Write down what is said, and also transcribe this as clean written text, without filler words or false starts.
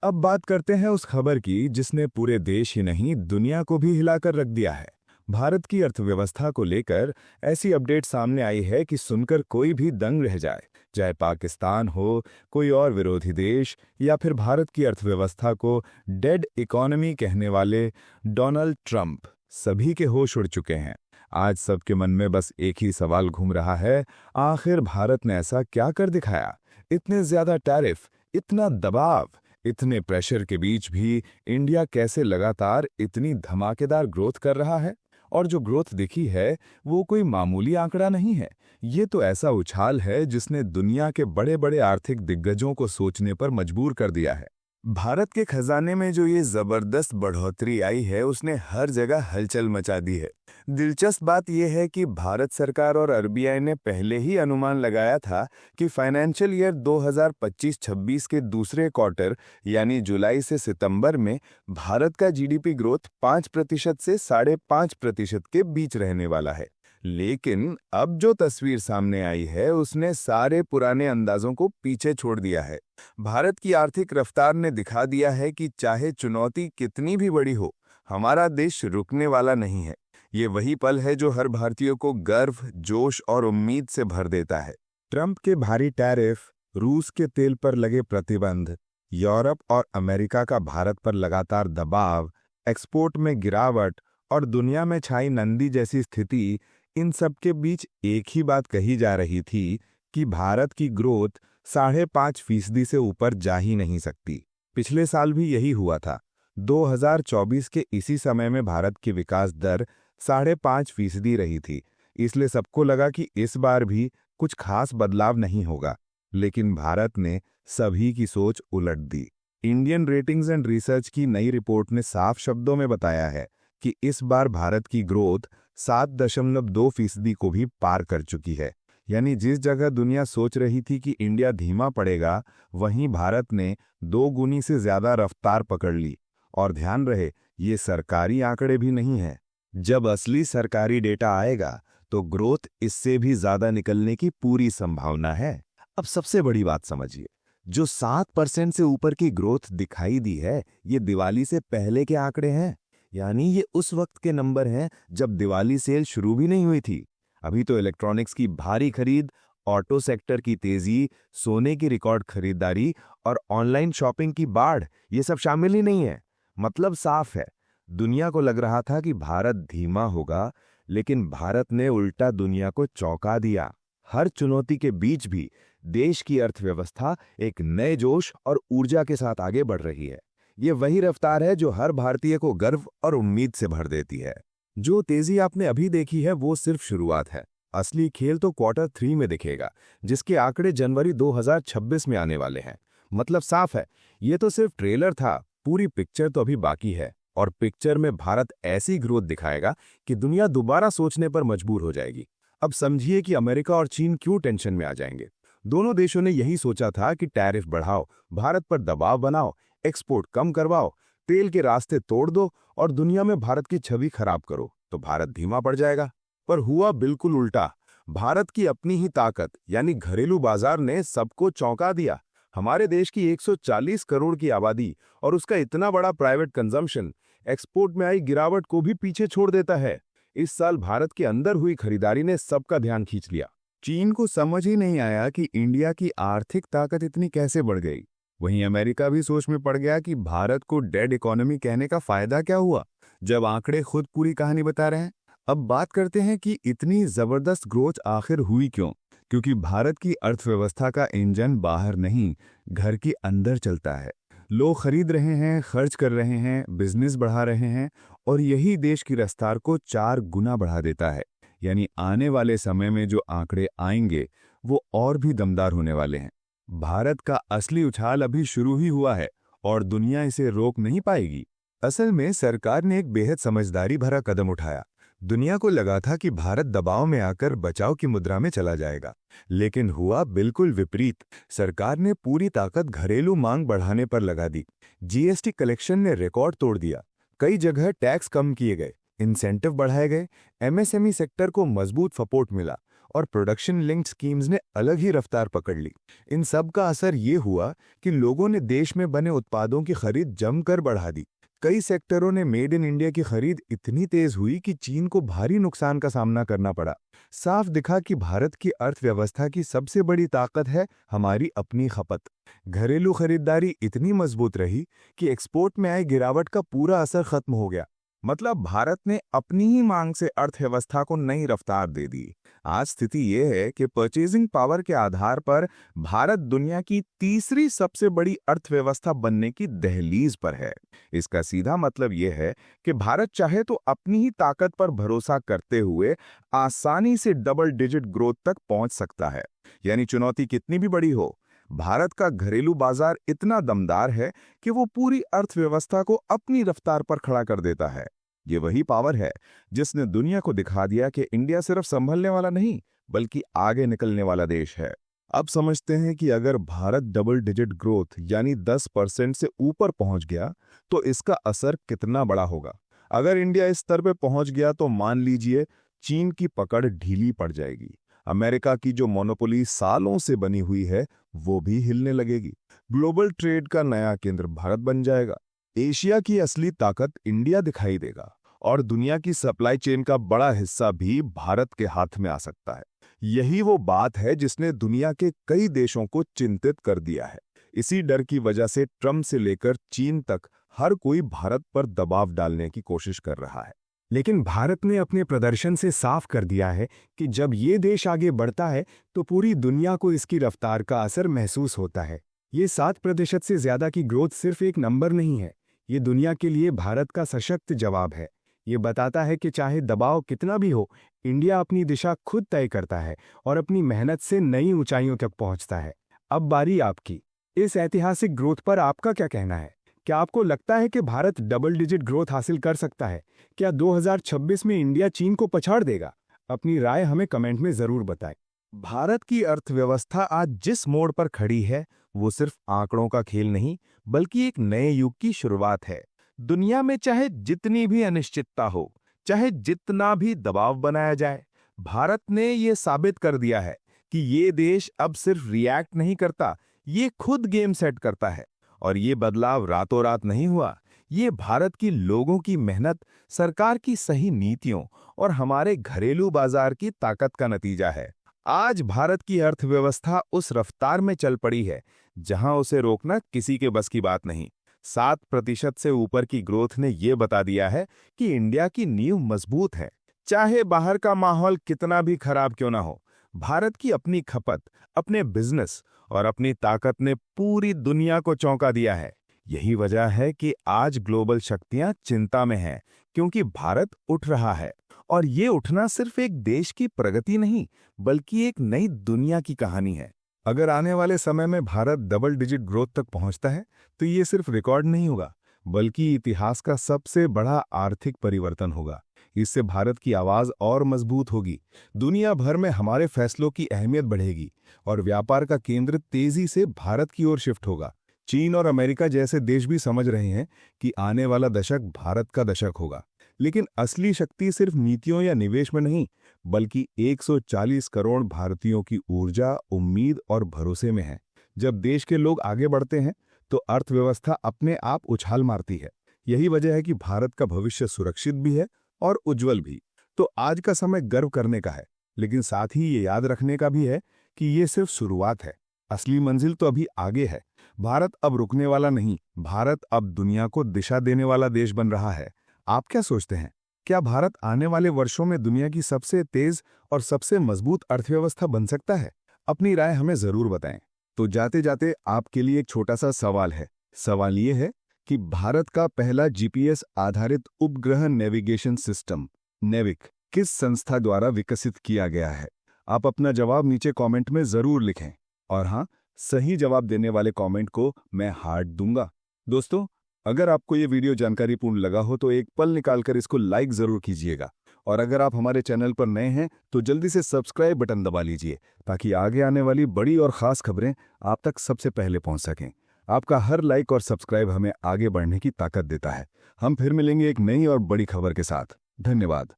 अब बात करते हैं उस खबर की जिसने पूरे देश ही नहीं दुनिया को भी हिलाकर रख दिया है। भारत की अर्थव्यवस्था को लेकर ऐसी अपडेट सामने आई है कि सुनकर कोई भी दंग रह जाए। चाहे पाकिस्तान हो, कोई और विरोधी देश या फिर भारत की अर्थव्यवस्था को डेड इकोनॉमी कहने वाले डोनाल्ड ट्रंप, सभी के होश उड़ चुके हैं। आज सबके मन में बस एक ही सवाल घूम रहा है, आखिर भारत ने ऐसा क्या कर दिखाया? इतने ज्यादा टैरिफ, इतना दबाव, इतने प्रेशर के बीच भी इंडिया कैसे लगातार इतनी धमाकेदार ग्रोथ कर रहा है? और जो ग्रोथ दिखी है वो कोई मामूली आंकड़ा नहीं है। ये तो ऐसा उछाल है जिसने दुनिया के बड़े बड़े आर्थिक दिग्गजों को सोचने पर मजबूर कर दिया है। भारत के खजाने में जो ये जबरदस्त बढ़ोतरी आई है उसने हर जगह हलचल मचा दी है। दिलचस्प बात यह है कि भारत सरकार और आरबीआई ने पहले ही अनुमान लगाया था कि फाइनेंशियल ईयर 2025-26 के दूसरे क्वार्टर यानी जुलाई से सितंबर में भारत का जीडीपी ग्रोथ 5% से 5.5% के बीच रहने वाला है। लेकिन अब जो तस्वीर सामने आई है उसने सारे पुराने अंदाजों को पीछे छोड़ दिया है। भारत की आर्थिक रफ्तार ने दिखा दिया है कि चाहे चुनौती कितनी भी बड़ी हो, हमारा देश रुकने वाला नहीं है। ये वही पल है जो हर भारतीय को गर्व, जोश और उम्मीद से भर देता है। ट्रंप के भारी टैरिफ, रूस के तेल पर लगे प्रतिबंध, यूरोप और अमेरिका का भारत पर लगातार दबाव, एक्सपोर्ट में गिरावट और दुनिया में छाई मंदी जैसी स्थिति, इन सब के बीच एक ही बात कही जा रही थी कि भारत की ग्रोथ 5.5% से ऊपर जा ही नहीं सकती। पिछले साल भी यही हुआ था। 2024 के इसी समय में भारत की विकास दर 5.5% रही थी। इसलिए सबको लगा कि इस बार भी कुछ खास बदलाव नहीं होगा। लेकिन भारत ने सभी की सोच उलट दी। इंडियन रेटिंग्स एंड रिसर्च की नई रिपोर्ट ने साफ शब्दों में बताया है कि इस बार भारत की ग्रोथ 7.2% को भी पार कर चुकी है। यानी जिस जगह दुनिया सोच रही थी कि इंडिया धीमा पड़ेगा, वहीं भारत ने 2 गुनी से ज्यादा रफ्तार पकड़ ली। और ध्यान रहे, ये सरकारी आंकड़े भी नहीं हैं। जब असली सरकारी डेटा आएगा तो ग्रोथ इससे भी ज्यादा निकलने की पूरी संभावना है। अब सबसे बड़ी बात समझिए, जो 7% से ऊपर की ग्रोथ दिखाई दी है, ये दिवाली से पहले के आंकड़े हैं। यानी ये उस वक्त के नंबर हैं जब दिवाली सेल शुरू भी नहीं हुई थी। अभी तो इलेक्ट्रॉनिक्स की भारी खरीद, ऑटो सेक्टर की तेजी, सोने की रिकॉर्ड खरीदारी और ऑनलाइन शॉपिंग की बाढ़, ये सब शामिल ही नहीं है। मतलब साफ है, दुनिया को लग रहा था कि भारत धीमा होगा, लेकिन भारत ने उल्टा दुनिया को चौंका दिया। हर चुनौती के बीच भी देश की अर्थव्यवस्था एक नए जोश और ऊर्जा के साथ आगे बढ़ रही है। ये वही रफ्तार है जो हर भारतीय को गर्व और उम्मीद से भर देती है। जो तेजी आपने अभी देखी है वो सिर्फ शुरुआत है। असली खेल तो क्वार्टर 3 में दिखेगा, जिसके आंकड़े जनवरी 2026 में आने वाले हैं। मतलब साफ है, ये तो सिर्फ ट्रेलर था, पूरी पिक्चर तो अभी बाकी है। और पिक्चर में भारत ऐसी ग्रोथ दिखाएगा कि दुनिया दोबारा सोचने पर मजबूर हो जाएगी। अब समझिए कि अमेरिका और चीन क्यों टेंशन में आ जाएंगे। दोनों देशों ने यही सोचा था कि टैरिफ बढ़ाओ, भारत पर दबाव बनाओ, एक्सपोर्ट कम करवाओ, तेल के रास्ते तोड़ दो और दुनिया में भारत की छवि खराब करो, तो भारत धीमा पड़ जाएगा। पर हुआ बिल्कुल उल्टा। भारत की अपनी ही ताकत यानी घरेलू बाजार ने सबको चौंका दिया। हमारे देश की 140 करोड़ की आबादी और उसका इतना बड़ा प्राइवेट कंजम्पशन एक्सपोर्ट में आई गिरावट को भी पीछे छोड़ देता है। इस साल भारत के अंदर हुई खरीदारी ने सबका ध्यान खींच लिया। चीन को समझ ही नहीं आया कि इंडिया की आर्थिक ताकत इतनी कैसे बढ़ गई। वहीं अमेरिका भी सोच में पड़ गया कि भारत को डेड इकोनॉमी कहने का फायदा क्या हुआ, जब आंकड़े खुद पूरी कहानी बता रहे हैं। अब बात करते हैं कि इतनी जबरदस्त ग्रोथ आखिर हुई क्यों। क्योंकि भारत की अर्थव्यवस्था का इंजन बाहर नहीं, घर के अंदर चलता है। लोग खरीद रहे हैं, खर्च कर रहे हैं, बिजनेस बढ़ा रहे हैं और यही देश की रफ्तार को 4 गुना बढ़ा देता है। यानी आने वाले समय में जो आंकड़े आएंगे वो और भी दमदार होने वाले हैं। भारत का असली उछाल अभी शुरू ही हुआ है और दुनिया इसे रोक नहीं पाएगी। असल में सरकार ने एक बेहद समझदारी भरा कदम उठाया। दुनिया को लगा था कि भारत दबाव में आकर बचाव की मुद्रा में चला जाएगा, लेकिन हुआ बिल्कुल विपरीत। सरकार ने पूरी ताकत घरेलू मांग बढ़ाने पर लगा दी। जीएसटी कलेक्शन ने रिकॉर्ड तोड़ दिया। कई जगह टैक्स कम किए गए, इंसेंटिव बढ़ाए गए, एमएसएमई सेक्टर को मजबूत सपोर्ट मिला और प्रोडक्शन लिंक्ड स्कीम्स ने अलग ही रफ्तार पकड़ ली। इन सब का असर ये हुआ कि लोगों ने देश में बने उत्पादों की खरीद जमकर बढ़ा दी। कई सेक्टरों ने मेड इन इंडिया की खरीद इतनी तेज हुई कि चीन को भारी नुकसान का सामना करना पड़ा। साफ दिखा कि भारत की अर्थव्यवस्था की सबसे बड़ी ताकत है हमारी अपनी खपत। घरेलू खरीदारी इतनी मजबूत रही कि एक्सपोर्ट में आई गिरावट का पूरा असर खत्म हो गया। मतलब भारत ने अपनी ही मांग से अर्थव्यवस्था को नई रफ्तार दे दी। आज स्थिति यह है कि परचेजिंग पावर के आधार पर भारत दुनिया की तीसरी सबसे बड़ी अर्थव्यवस्था बनने की दहलीज पर है। इसका सीधा मतलब यह है कि भारत चाहे तो अपनी ही ताकत पर भरोसा करते हुए आसानी से डबल डिजिट ग्रोथ तक पहुंच सकता है। यानी चुनौती कितनी भी बड़ी हो, भारत का घरेलू बाजार इतना दमदार है कि वो पूरी अर्थव्यवस्था को अपनी रफ्तार पर खड़ा कर देता है। ये वही पावर है जिसने दुनिया को दिखा दिया कि इंडिया सिर्फ संभलने वाला नहीं बल्कि आगे निकलने वाला देश है। अब समझते हैं कि अगर भारत डबल डिजिट ग्रोथ यानी 10% से ऊपर पहुंच गया तो इसका असर कितना बड़ा होगा। अगर इंडिया इस स्तर पे पहुंच गया तो मान लीजिए चीन की पकड़ ढीली पड़ जाएगी। अमेरिका की जो मोनोपोली सालों से बनी हुई है वो भी हिलने लगेगी। ग्लोबल ट्रेड का नया केंद्र भारत बन जाएगा। एशिया की असली ताकत इंडिया दिखाई देगा और दुनिया की सप्लाई चेन का बड़ा हिस्सा भी भारत के हाथ में आ सकता है। यही वो बात है जिसने दुनिया के कई देशों को चिंतित कर दिया है। इसी डर की वजह से ट्रंप से लेकर चीन तक हर कोई भारत पर दबाव डालने की कोशिश कर रहा है। लेकिन भारत ने अपने प्रदर्शन से साफ कर दिया है कि जब ये देश आगे बढ़ता है तो पूरी दुनिया को इसकी रफ्तार का असर महसूस होता है। ये 7% से ज्यादा की ग्रोथ सिर्फ एक नंबर नहीं है, ये दुनिया के लिए भारत का सशक्त जवाब है। ये बताता है कि चाहे दबाव कितना भी हो, इंडिया अपनी दिशा खुद तय करता है और अपनी मेहनत से नई ऊंचाइयों तक पहुंचता है। अब बारी आपकी। इस ऐतिहासिक ग्रोथ पर आपका क्या कहना है? क्या आपको लगता है कि भारत डबल डिजिट ग्रोथ हासिल कर सकता है? क्या 2026 में इंडिया चीन को पछाड़ देगा? अपनी राय हमें कमेंट में जरूर बताएं। भारत की अर्थव्यवस्था आज जिस मोड़ पर खड़ी है वो सिर्फ आंकड़ों का खेल नहीं बल्कि एक नए युग की शुरुआत है। दुनिया में चाहे जितनी भी अनिश्चितता हो, चाहे जितना भी दबाव बनाया जाए, भारत ने ये साबित कर दिया है कि ये देश अब सिर्फ रिएक्ट नहीं करता, ये खुद गेम सेट करता है। और ये बदलाव रातों रात नहीं हुआ, ये भारत की लोगों की मेहनत, सरकार की सही नीतियों और हमारे घरेलू बाजार की ताकत का नतीजा है। आज भारत की अर्थव्यवस्था उस रफ्तार में चल पड़ी है जहां उसे रोकना किसी के बस की बात नहीं। 7% से ऊपर की ग्रोथ ने यह बता दिया है कि इंडिया की नींव मजबूत है। चाहे बाहर का माहौल कितना भी खराब क्यों ना हो, भारत की अपनी खपत, अपने बिजनेस और अपनी ताकत ने पूरी दुनिया को चौंका दिया है। यही वजह है कि आज ग्लोबल शक्तियां चिंता में हैं, क्योंकि भारत उठ रहा है। और ये उठना सिर्फ एक देश की प्रगति नहीं बल्कि एक नई दुनिया की कहानी है। अगर आने वाले समय में भारत डबल डिजिट ग्रोथ तक पहुंचता है तो ये सिर्फ रिकॉर्ड नहीं होगा बल्कि इतिहास का सबसे बड़ा आर्थिक परिवर्तन होगा। इससे भारत की आवाज और मजबूत होगी, दुनिया भर में हमारे फैसलों की अहमियत बढ़ेगी और व्यापार का केंद्र तेजी से भारत की ओर शिफ्ट होगा। चीन और अमेरिका जैसे देश भी समझ रहे हैं कि आने वाला दशक भारत का दशक होगा। लेकिन असली शक्ति सिर्फ नीतियों या निवेश में नहीं बल्कि 140 करोड़ भारतीयों की ऊर्जा, उम्मीद और भरोसे में है। जब देश के लोग आगे बढ़ते हैं तो अर्थव्यवस्था अपने आप उछाल मारती है। यही वजह है कि भारत का भविष्य सुरक्षित भी है और उज्जवल भी। तो आज का समय गर्व करने का है, लेकिन साथ ही ये याद रखने का भी है कि ये सिर्फ शुरुआत है। असली मंजिल तो अभी आगे है। भारत अब रुकने वाला नहीं, भारत अब दुनिया को दिशा देने वाला देश बन रहा है। आप क्या सोचते हैं? क्या भारत आने वाले वर्षों में दुनिया की सबसे तेज और सबसे मजबूत अर्थव्यवस्था बन सकता है? अपनी राय हमें जरूर बताएं। तो जाते जाते आपके लिए एक छोटा सा सवाल है। सवाल ये है कि भारत का पहला जीपीएस आधारित उपग्रह नेविगेशन सिस्टम नेविक किस संस्था द्वारा विकसित किया गया है? आप अपना जवाब नीचे कमेंट में जरूर लिखें। और हाँ, सही जवाब देने वाले कमेंट को मैं हार्ट दूंगा। दोस्तों, अगर आपको ये वीडियो जानकारीपूर्ण लगा हो तो एक पल निकालकर इसको लाइक जरूर कीजिएगा। और अगर आप हमारे चैनल पर नए हैं तो जल्दी से सब्सक्राइब बटन दबा लीजिए ताकि आगे आने वाली बड़ी और खास खबरें आप तक सबसे पहले पहुंच सकें। आपका हर लाइक और सब्सक्राइब हमें आगे बढ़ने की ताकत देता है। हम फिर मिलेंगे एक नई और बड़ी खबर के साथ। धन्यवाद।